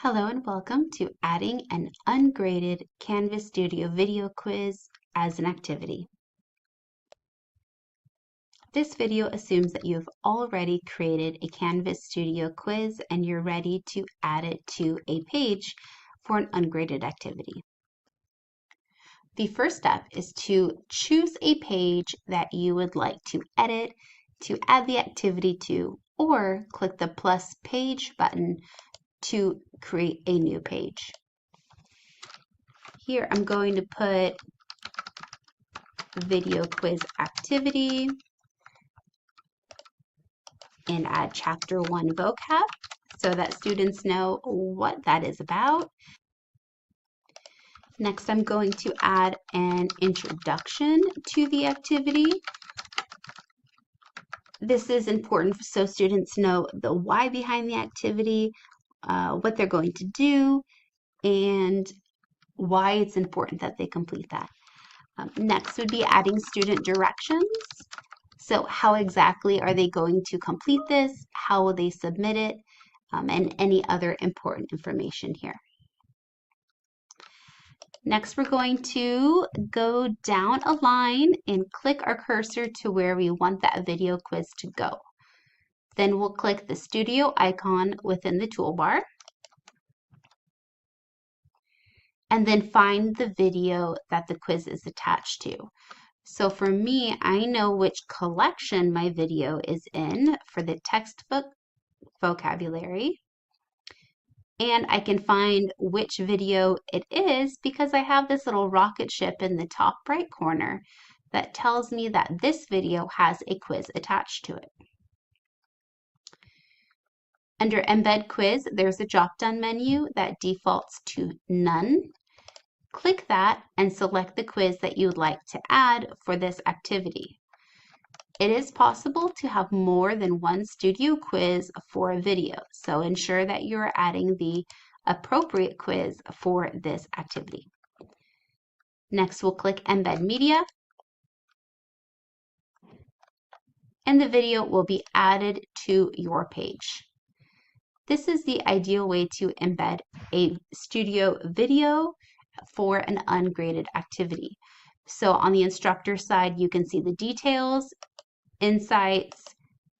Hello and welcome to adding an ungraded Canvas Studio video quiz as an activity. This video assumes that you have already created a Canvas Studio quiz and you're ready to add it to a page for an ungraded activity. The first step is to choose a page that you would like to edit, to add the activity to, or click the plus page button to create a new page. Here I'm going to put video quiz activity and add chapter 1 vocab so that students know what that is about. Next, I'm going to add an introduction to the activity. This is important so students know the why behind the activity, what they're going to do, and why it's important that they complete that. Next would be adding student directions. So how exactly are they going to complete this? How will they submit it? And any other important information here. Next, we're going to go down a line and click our cursor to where we want that video quiz to go. Then we'll click the studio icon within the toolbar. And then find the video that the quiz is attached to. So for me, I know which collection my video is in for the textbook vocabulary. And I can find which video it is because I have this little rocket ship in the top right corner that tells me that this video has a quiz attached to it. Under Embed Quiz, there's a drop-down menu that defaults to None. Click that and select the quiz that you would like to add for this activity. It is possible to have more than one studio quiz for a video, so ensure that you're adding the appropriate quiz for this activity. Next, we'll click Embed Media, and the video will be added to your page. This is the ideal way to embed a studio video for an ungraded activity. So on the instructor side, you can see the details, insights,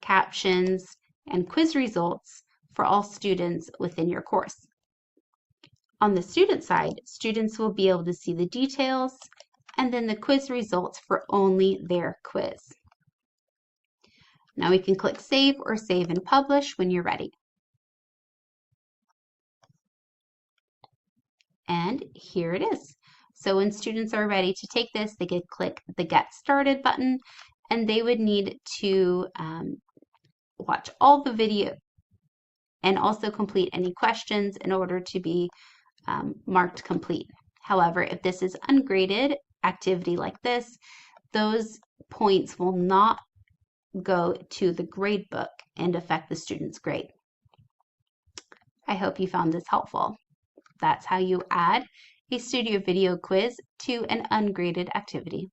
captions, and quiz results for all students within your course. On the student side, students will be able to see the details and then the quiz results for only their quiz. Now we can click Save or Save and Publish when you're ready. And here it is. So when students are ready to take this, they could click the Get Started button, and they would need to watch all the video and also complete any questions in order to be marked complete. However, if this is ungraded activity like this, those points will not go to the gradebook and affect the student's grade. I hope you found this helpful. That's how you add a studio video quiz to an ungraded activity.